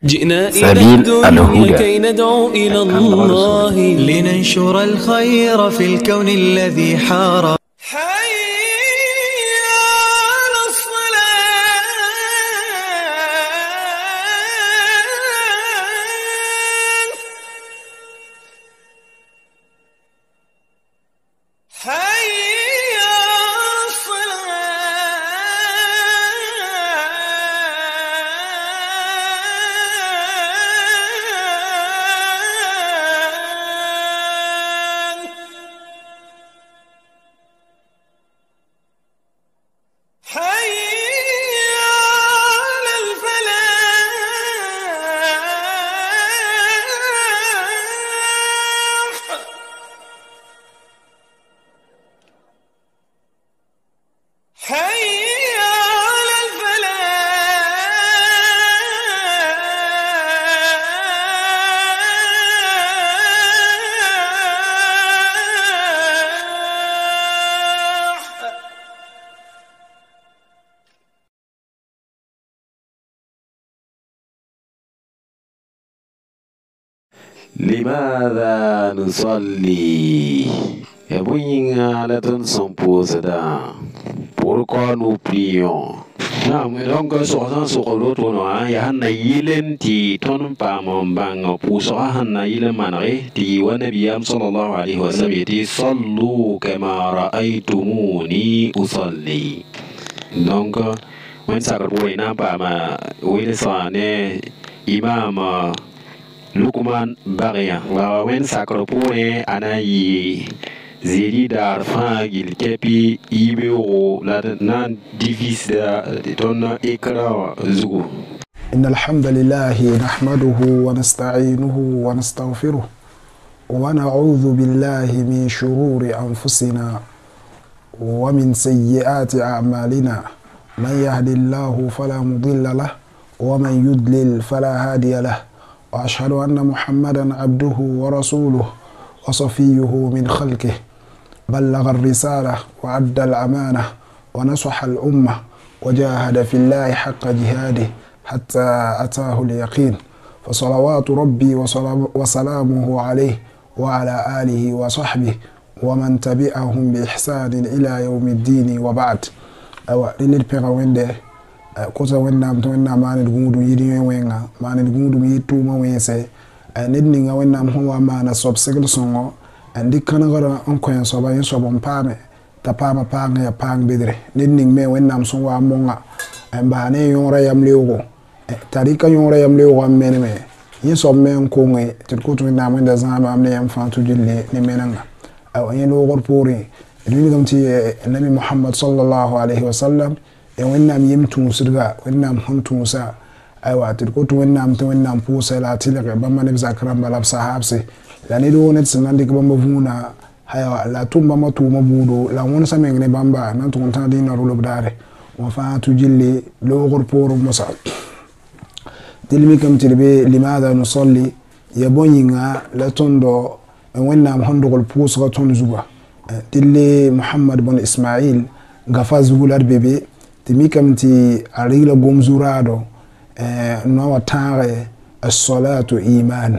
جئنا إلى سبيل الدنيا الهدى كي ندعو إلى الله لننشر الخير في الكون الذي حار. لماذا نصلي؟ Ebuyinga la ton s'impose da. Pourquoi nous prions? Naam, donc soxna soxolo to no ya hanna yilen ti ton pa mon bang pu so hanna yilen manare ti wa nabiyam sallallahu alaihi wasallam ti sallu kama ra'aytumuni usalli. Donc wen sakar boy na pa ma wele sane imam Lukman Baria wa wen sakro pone anayi zeri dar fagil kepi ibero la nan divis da ton ekra zugo. إن الحمد لله نحمده ونستعينه ونستغفره ونعوذ بالله من شرور أنفسنا ومن سيئات أعمالنا من يهد الله فلا مضل له ومن يضلل فلا هادي له وأشهد أن محمدا عبده ورسوله وصفيه من خلقه بلغ الرسالة وأدى الأمانة ونصح الأمة وجاهد في الله حق جهاده حتى أتاه اليقين فصلوات ربي وسلامه عليه وعلى آله وصحبه ومن تبعهم بإحسان إلى يوم الدين وبعد. Kosa wennam to wennam manel gumudu yidi wenga manel gumudu mi tuma wense nedni nga wennam howa mana sob segel songo andi kana gara on koyen soba yin sobon pame ta pama panga ya pang bedre nedni me wennam son wa monga amba ne yora yam lewo tarika yora yam lewo menme yin sob men ko ngai tir ko to wennam wenda zama amne yam fantu jille ni menanga aw yin lo gor pori ni gamti nabi muhammad sallallahu alaihi wasallam wennam yimtu sirga wennam huntu sa aywa tirkotu wennam to wennam pusa la tilga bamma ne zakram balab sahabse la ne do net sanandi ko bamba vuna haywa la tumba matu mabudo la won samen ne bamba nan to tan dina rolo dare wa fa tu jilli lo gor poro musa dilmi kam tilbe limadha nusalli ya bonyinga la tondo wennam hondo gol pusa ton zuba dille muhammad bin ismail gafa zugular bebe timi kam ti arigla gomzurado no watare as-salatu iman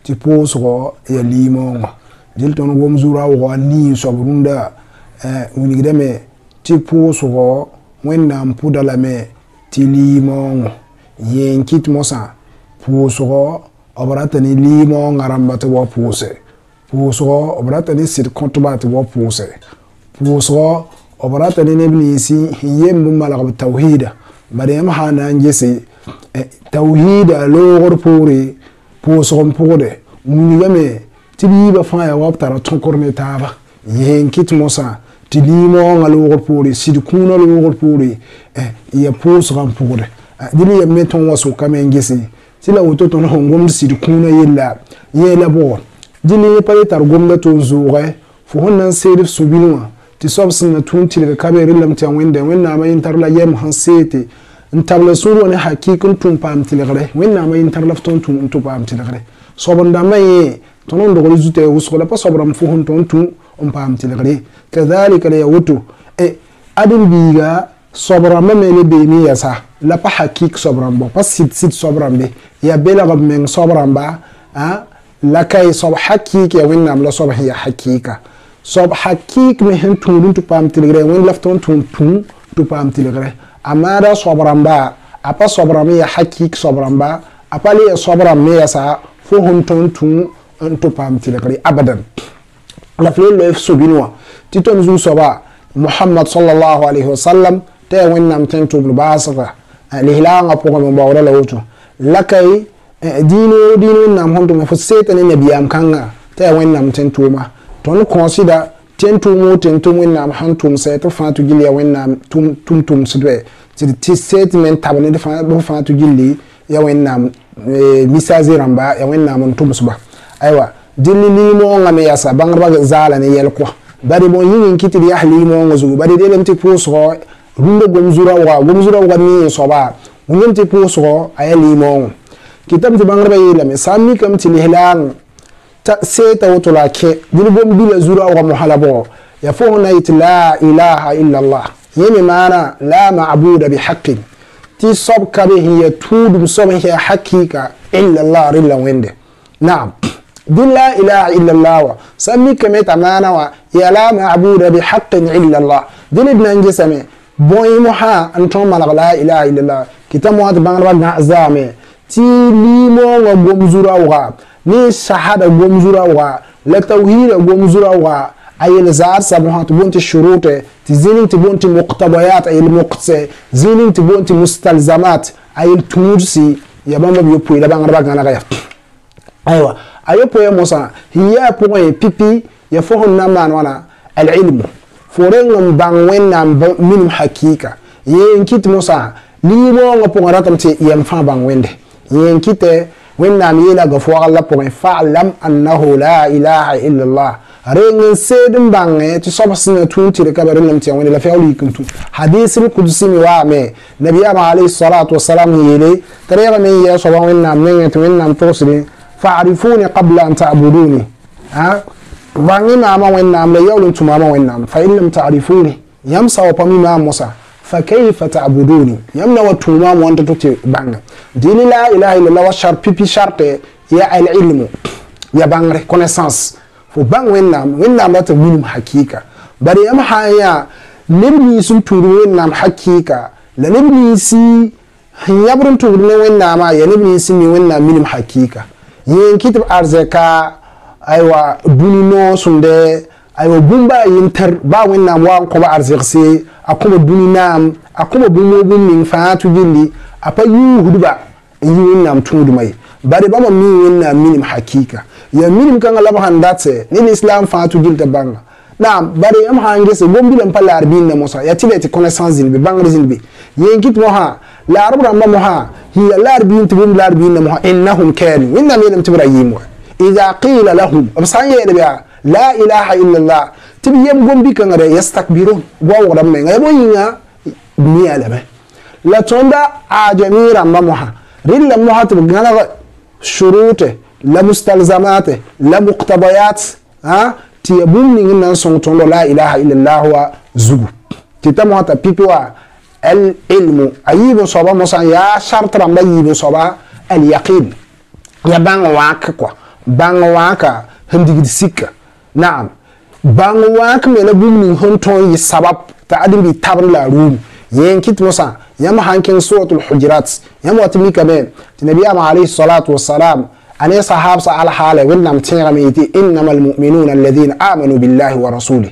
ti posgo ya limongo dilton gomzura wo ni sobrunda woni gideme ti posgo wenna mpudala me ti limongo yenkit mosa posgo obrata ni limongo arambata wo pose posgo obrata ni sir kontbate wo pose posgo obarata ne nebnisi yembu malak tawhida bare ma hana njese tawhida lo gorpore posom pore munigame tibi ba fa ya waptara tonkorne taba yenkit mosa tilimo ngalo gorpore sidkuna lo gorpore ya posom pore dili ya meton waso kame njese sila wototo no ngom sidkuna yella bo dili pare tar gomda to zuure fu honnan serif subilwa ti sobsin na tun tilga kabiri lamti wende wenna ma interla yem hansete ntabla suru ne hakikin tun pam tilgare wenna ma interla ftun tun to pam tilgare sobonda may tonon do zute uskola pa sobram fu hon ton tun pam tilgare kadhalika la yawtu adin biga sobram me le be mi yasa la pa hakik sobram bo pas sit sobram be ya bela gab men sobram ba ha la kay sob hakik ya wennam la sob ya hakika sob hakik me hen tundun tu pam tilgre wen lafton tun tu pam tilgre amara sobram ba apa sobram ya hakik sobram ba apa le sobram me yasa fo hon ton tun tu pam tilgre abadan la fle le subinwa titon zu soba Muhammad sallallahu alaihi wasallam te wennam tentu basaka lihlanga pogo mo bawra lawto lakay dino nam honto me fo setane nabiyam kanga te wennam tentu ma ton consider tentu wennam hantum seto fatu gili wennam tum sidwe ti statement tabane de fatu gili ya wennam misazi ramba ya wennam tum suba aywa dilli limo ngame yasa bangarba zala ne yelko bari bon yin kitiri ahli mo ngozu bari de lemti puso rundo gomzura wa ni soba ngomti puso ayali mo kitam ti bangarba yela me sami kam ti lihlan ta seta wotula ke dil bom bila zura wa muhalabo ya fona la ilaha illa allah yemi mana la ma'budu bi haqqin ti sabka bihi yatudum sabha hakika illa allah rilla wende na'am لا إله إلا الله سمي كميت أمانة يا لا معبود بحق إلا الله دين ابن انجسمي بوي محا أنتم ملغ لا إله إلا الله كتاب مواد بانغربا نعزامي تي ليمو وغمزورا وغا ني شهادة غمزورا وغا لتوهيد غمزورا وغا أي الزار سبحانه تبونت الشروط تزينين تبونت مقتضيات أي المقصة زينين تبونت مستلزمات أي التمرسي يا بابا بيوبوي لبانغربا نغير أيوة ayopo ya mosa hiya point pipi ya fohon naman wana al-ilm forengam bangwen nam minum hakika yen kit mosa limo nga pongaratam te yam fa bangwende yen kite wennam yela ga fo Allah point fa'lam annahu la ilaha illa Allah rengen sedum bange ti sobasina tunti de kabarin lam te woni la fa'uli kuntu hadithul qudsi mi wa me nabiyama alayhi salatu wassalam yele tarega me ya so wennam menget wennam tosri فاعرفوني قبل أن تعبدوني باني ماما وينام لا يولن تماما وينام فإن لم تعرفوني يمسا وبامي ماما موسى فكيف تعبدوني يمنا وتماما وانت تتي بانغ دين لا إله إلا الله وشار بيبي شرط يا العلم يا بانغ connaissance فبانغ وينام لا تبين حقيقة بري أم حيا نبني سنتوري وينام حقيقة لا نبني سي يبرن توري وينام يا نبني سي وينام من حقيقة yen kitib arzeka aywa dunino sunde aywa bumba yinter ba wennam wa ko ba arziksi akuma duninam akuma bumo bunning faatu jindi apa yuhudba yinnam tundumay bari bama mi wennam minim hakika ya minim kan Allah handate ni islam faatu jilta banga naam bari am hangese bombilam palar binna musa ya tileti connaissance zilbi banga zilbi yen kit moha la arab ramba moha هي الأربعين تبون الأربعين مها إنهم كانوا وإنهم يلم تبرايموا إذا قيل لهم بصحيح يا لا إله إلا الله تبي يبغون بك غير يستكبرون وأورا من يبغينا ميالمه لا توندا أجميرا مها ريلا مها تبغانا شروطه لا مستلزماته لا مقتضيات تيبون من سنتون لا إله إلا الله وزوج تتموا تبيبوا العلم أيب صبا مصا يا شرط رمبا يب صبا اليقين يا بان واك كوا بان واك هم دي سيك نعم بان واك ملا بوم هنتون يسبب تعدم بتابن لا روم ين كيت مصا يا ما هانكن سورة الحجرات يا موتمي كمان النبي عليه الصلاة والسلام أنا صحاب على حاله ولنم تيرميتي إنما المؤمنون الذين آمنوا بالله ورسوله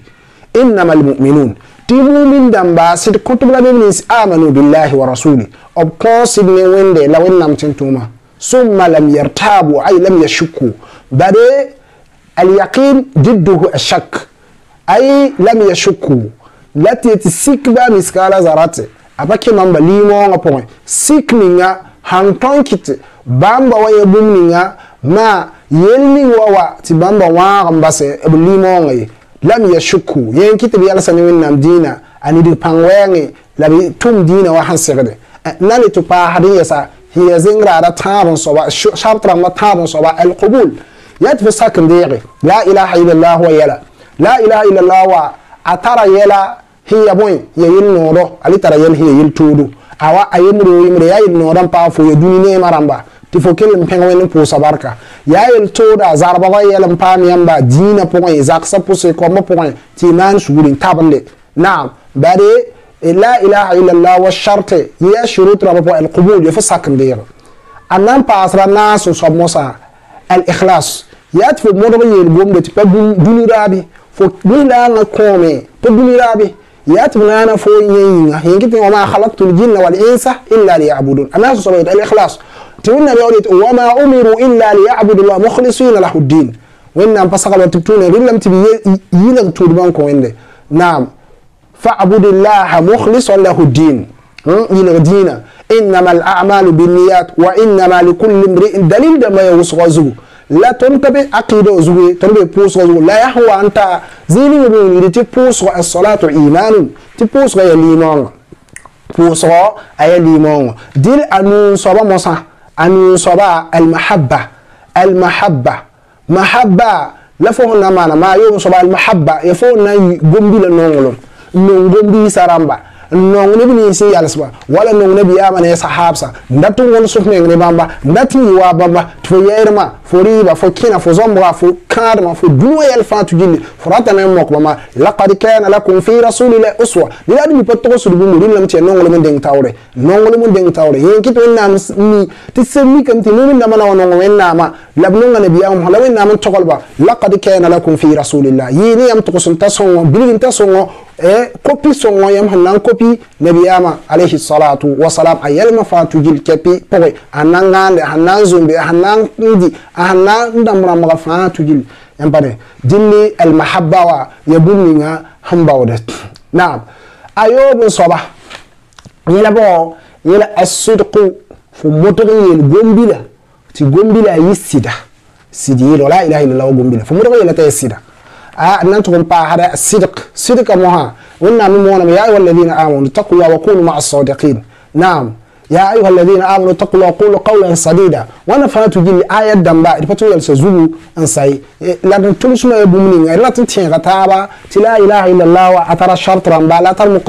إنما المؤمنون تيمومين دمبا سيد كتب لبنيس آمنوا بالله ورسوله أبقاصد نوينده لو إنام تنتوما ثم لم يرتابوا أي لم يشكوا بدي اليقين ضده الشك أي لم يشكوا لا تتسيك با مسكالا زراتي أباكي مامبا ليمون أبوين سيك نينا هانتون كت بامبا ويبوم نينا ما يلني ووا تبامبا وارمباسي أبو ليمون لم يشكوا ين كتب يالا سني وينام دينا اني دي بانوانغي لبي توم دينا وحن سيغدي نالي تو با حديثا هي زنغرا دا تابن صبا شرط ما تابن صبا القبول يتف ساكن ديغي لا اله الا الله ويلا لا اله الا الله وا اترى يلا hiya boy ya yil noro ali tara yel hiya yil tudu awa ayemro yimre ya yil noran pa fo ya duni ne maramba ti fo kel mpenga wen po sabarka ya yil tuda zarba wa yel pam yamba dina po ngai zaksa po se ko mo po ngai ti man shugurin tabale na'am bare la ilaha illa allah wa shart ya shurut rabbu al qabul ya fasak ndir anan pa asra nas so mosa al ikhlas ya ti fo mo do yel gombe ti pa duni rabi fo dula nga kome to duni rabi ya ti nana fo yin hingi wa ma khalaqtul jinna wal insa illa liya'budun anas so al ikhlas تقولنا بيقولت وما أمروا إلا ليعبدوا الله مخلصين له الدين وإن أنفسق وتبتون لم تبي يلغ توربانكم وإنه نعم فاعبد الله مخلصا له الدين يلغ دينا إنما الأعمال بالنيات وإنما لكل امرئ دليل ما يوصغ زو لا تنتبه عقيدة زوي تنتبه بوصغ زو لا يحوى أنت زيني يبين تبوصغ الصلاة إيمان تبوصغ يليمان بوصغ أي ليمان دير أنو صبا مصح أن يصبع المحبة محبة لفونا ما يوم صبع المحبة يفونا جنبي للنونغلون نونغبي سرامبا non ne bi ni si yalsba wala non ne bi amane sahabsa ndatu won sufne ne bamba ndati wa bamba to yerma fo riba fo kina fo zombra fo kadma fo duwa yal fatu jilli furata ne mok bama laqad kana lakum fi rasulillahi uswa liladi mi patto su bu murin lam te non le mun deng tawre yen kito nam ni ti semmi kam ti non na mana wono wenna ma labnu ngane bi am hala wenna man togolba laqad kana lakum fi rasulillahi yini am to sun tason bilin tason copie songo yam hanan copie nabiyama alayhi salatu wa salam ayal mafatu jil kepi powe anangande hanan zumbi hanan ndi hanan ndamra ma fatu jil yambane dilli al mahabba wa yabunninga hambawde na'am ayobu soba yela bo yela as-sidqu fu motri yel gombila ti gombila yisida sidi la ilaha illallah gombila fu motri yela ta yisida أنتم هذا صدق موها وإنا ممونا يا أيها الذين آمنوا اتقوا الله وكونوا مع الصادقين نعم يا أيها الذين آمنوا اتقوا الله وقولوا قولا سديدا وأنا فاتو جيل آية دمبا إدفتو يلسزولو أنساي لكن تلسوا ما يبومنين لا تنتين غتابا لا إله إلا الله وأترى الشرط رمبا لا ترى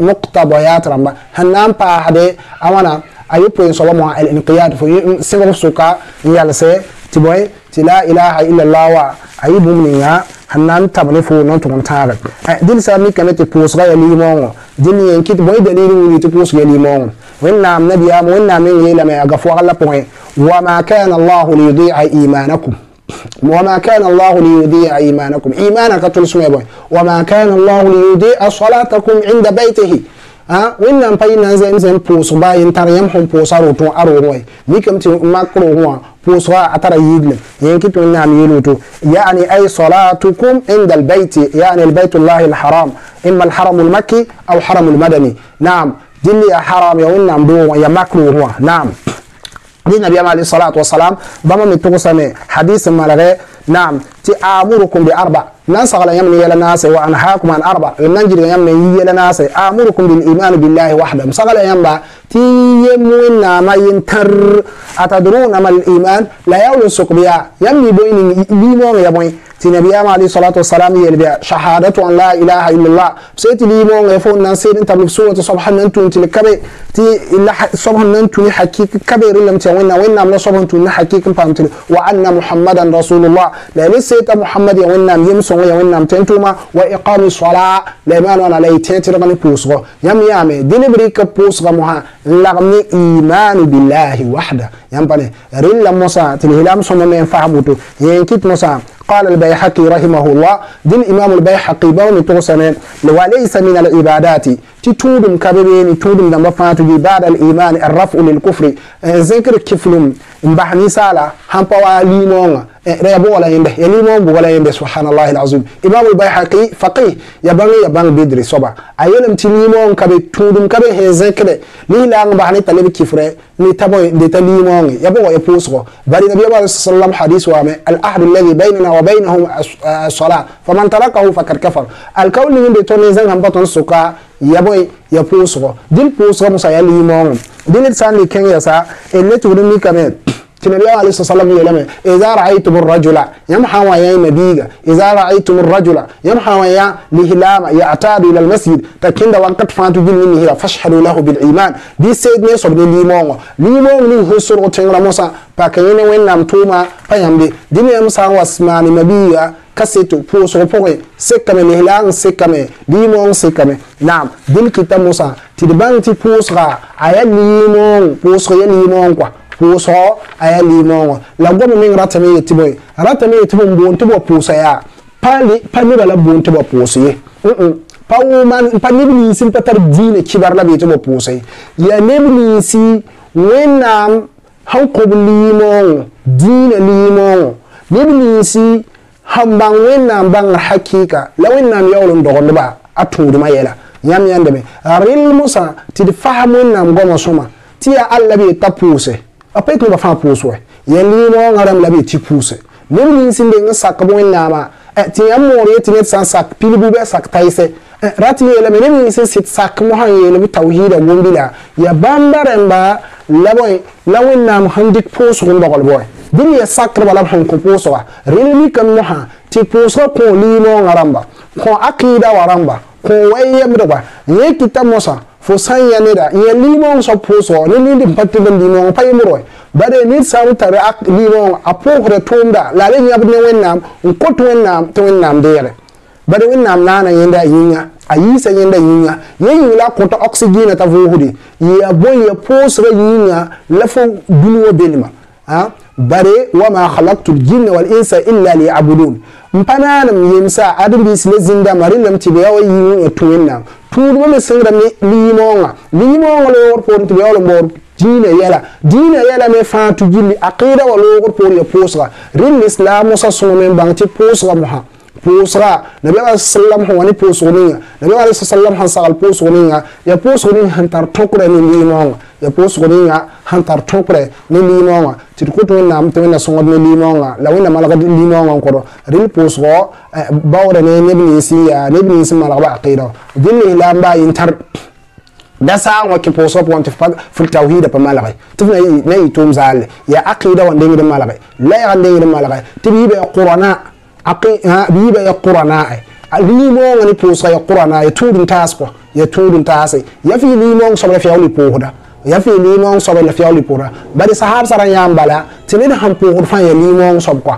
مقتضيات رمبا هنام هذا أوانا أيوبو ينصبا موها الانقياد في سنغف سوكا يلسي تبوي لا إله إلا الله وأيوبومنين hanan tabne fo non to montare dil sa mi kanete posga ya limon dil yankit boy dalili ni to posga limon wenna nabiya wenna min yela ma aga fo alla point wa ma kana allah li yudi'a imanakum وما كان الله ليضيع إيمانكم إيمانك تلسمي boy وما كان الله ليضيع صلاتكم عند بيته wannan fa ina zan poso ba yin tar yam hon posaro to aro moy ni kam ti makro ho poso atara yidle yanki to na mi luto yani ay salatukum inda albayt yani albayt allah alharam imma alharam almakki aw haram almadani na'am dilli haram ya wannan do ya makro ho na'am din nabi alayhi salatu wassalam bama mi to same hadith malare na'am ti amurukum bi arba نصغل يمني يلا ناس وأنهاكم عن أربع ننجر يمني يلا ناس آمركم بالإيمان بالله وحده مصغل يمبا تي يمونا ما ينتر أتدرون ما الإيمان لا يولسك بها يمني بوين ليمون يا بوين تي نبي عليه الصلاة والسلام يلبيا شهادة أن لا إله إلا الله سيتي ليمون يفون نسير انت بسورة سبحان ننتو انت لكبي تي إلا سبحان ننتو حكيك كبير لم توينا وإنا من سبحان ننتو حكيك فهمتلي وأن محمدا رسول الله لا لسيت محمد وإنا يمسون وإنام تنتوما وإقام الصلاة لما أنا لا يتيترغني بوسغو يامي دينبريك بوسغو مها لغني إيمان بالله وحده يامبالي ريلا موسى تلهلام سمم فهمتو ينكت موسى قال البيحقي رحمه الله دين إمام البيحقي بوني توسنين وليس من العبادات تتودم كبيرين تودم دم فاتو بعد الإيمان الرفع للكفر ذكر كفلم بحني سالا هم ليمون ريبو ولا ينده يليمون ولا ينده سبحان الله العظيم إمام البيحقي فقيه يبان بدري صبا أيلم تليمون كبي تودم كبي ذكر لي لا بحني تلبي كفر ني تبو دي تليمون يبو يبوسو بل النبي صلى الله عليه وسلم حديث وامه العهد الذي بيننا وبينهم الصلاة فمن تركه فقد كفر الكون من بتوني زن هم بطن سكا يبوي يبوسو دين بوسو مسا يليمون دين لسان لي كان يسا اللي تودم كمان تنبي عليه الصلاة والسلام يلم إذا رأيتم الرجل يمحى ويا نبيغا إذا رأيتم الرجل يمحى ويا لهلام يعتاد إلى المسجد تكند وانقد فانتو جل منه فاشهدوا له بالإيمان دي سيد نيسوب دي ليمون لي هسر وتنغر موسى باكين وين نام توما فيامدي دي نيمسا واسماني مبيغا كسيتو بوسو بوغي سكامي لهلام سكامي ليمون سكامي نعم دي كتاب موسى تدبان تي بوسغا أيا ليمون بوسغا يا ليمون كوا puso aya limon la gomo min ratame yetiboy ratame yetibo mbonto bo puso ya pali bala bonto bo puso ye pa woman pa nibni sim patar dine kibar la bito bo puso ya nibni si wenam han ko limon dine limon nibni si hambang wenam bang hakika la wenam yawlon dogondo ba atudu mayela yam yande be ril musa ti fahamu wenam gomo suma ti ya alla bi tapuse après que nous va faire pousse ouais il y a limon ngaram labi ti pousse même ni sinde nga sak bo nama ti amore ti net san sak pilibu be sak taise rati yele même ni sin sit sak mo han yele bi tawhid gombila ya bambaramba laboy lawin nam handik pousse ko ndogol boy din ya sak bala han ko pousse wa relmi kan mo ha ti pousse ko limon ngaramba ko akida waramba ko wayem ba yeki tamosa fo sanya neda ya limon so poso ni ndi patte ben limon pay muro bare ni samu tare ak limon apokre tumda la le nyabne wennam ko to wennam dere bare wennam nana yenda yinya ayisa yenda yinya yeyi la ko to oxygene ta vohudi ya boy ya poso yinya la fo duno belima ha bare wama khalaqtul jinna wal insa illa liya'budun mpananam yemsa adam bis lezinda marilam tibewa yinya to wennam tuuduma me sengra me limonga lo wor por to yolo mor dina yala me faatu jilli aqida wa lo wor por ya posra rin islam sa suno men banti posra moha posra nabi sallallahu alaihi posroninga nabi sallallahu alaihi wasallam posroninga ya posronin hantar tokre ni limonga ya posroninga hantar tokre ni limonga tikuto nam to na songo ni limonga la wina malaga limonga ko rin posro bawre ne nebni si malaga aqida dilli lamba intar dasa wa ki poso point fil tawhid pa malaga tufna ne tum zal ya aqida wa ndengi malaga la ya ndengi malaga tibibe qur'ana biba ya qur'ana limon ni poso ya qur'ana ya tudun tasko ya tudun tase ya fi limon so la fi awli pohoda ya fi limon so la fi awli pohoda bari sahab sara yambala tinina ham pohoda fa ya limon so kwa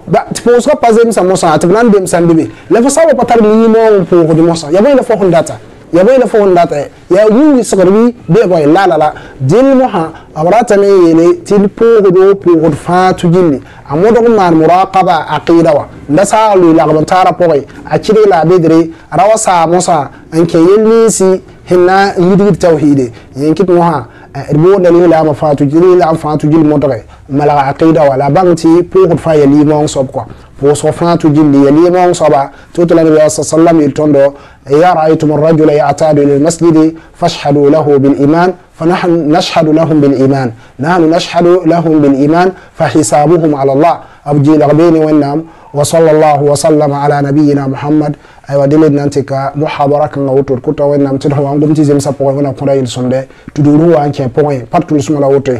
ba poso pa zem sa mosa atnan dem sandibe la fa sawo patar limon pohoda mosa ya boy la fo ndata ya boy la fo ndata ya yuni sagarbi be boy la dil moha awrata me yele til pohodo fatu jilli amodo ko mar muraqaba aqida wa ndasa lu la gaban tara poy a cire la bedre rawasa musa anke yelisi hinna yidi tawhide yankit moha irbo dalil la mafatu jilli la fatu jilli modore mala aqida wala banti pohodo fa yeli mon sob quoi pour so fatu jilli yeli mon soba tutu la nabi sallallahu alaihi tondo ya ra'aytum ar-rajula ya'tadu ila al-masjid fashhadu lahu bil iman فنحن نشهد لهم بالإيمان نحن نشهد لهم بالإيمان فحسابهم على الله أبجي لغبين والنام وصلى الله وسلم على نبينا محمد أيوة دلنا أنتك محاضرة كنا وتر كتا والنام تدهم عندهم تيزم سبوا ونا كنا يلسونده تدوروا عنك بوين باتول سما لا وتر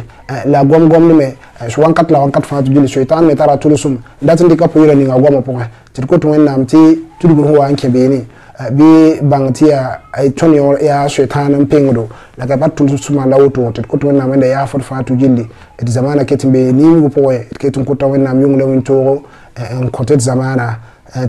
لا قوم نمي شو وانكت لا وانكت فات جل شيطان مترا تلسوم داتن ديكا بويرا نيجا قوم بوين تدكت والنام تي تدوروا عنك بيني bi bangtia ay tonyo ya shaytanan pengdo daga batul suma lawto tet ko to na menda ya fatu jilli et zamana ketimbe ni ngu poye ketun ko tawen nam yung lawin to en kotet zamana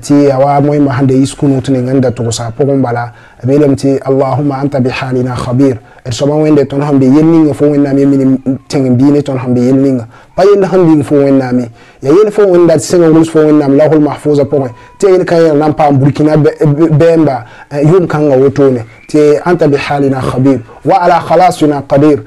ti awa moy ma hande iskunu tuni nganda to sa pogum bala belemti allahumma anta bi halina khabir et so wende ton hambe yenninga fo wenna mi min tengi bine ton hambe yenninga payen hambe fo wenna mi ya yel fo wenda sengo ngul fo wenna lahul mahfuza point te yel kay nam pa burkina bemba yum kanga wotone te anta bi halina khabir wa ala khalasina qadir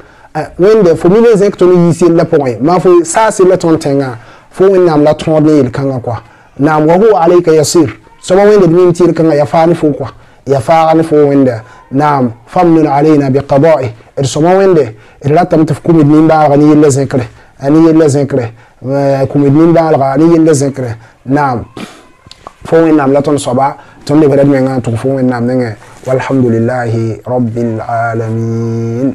wende fo mi les ectoni yisi la point ma fo sa c'est le ton tenga fo wenna la ton de yel kanga quoi nam wa huwa alayka yasir so wende min tir kanga ya fani fo quoi ya faani fo wende nam famnun alayna bi qada'i irsoma wende ila tam tafkum min ba gani yella zikre ani yella zikre kum min ba gani yella zikre nam fo wende la ton soba ton de bere men ngan to fo wende nam nge walhamdulillahi rabbil alamin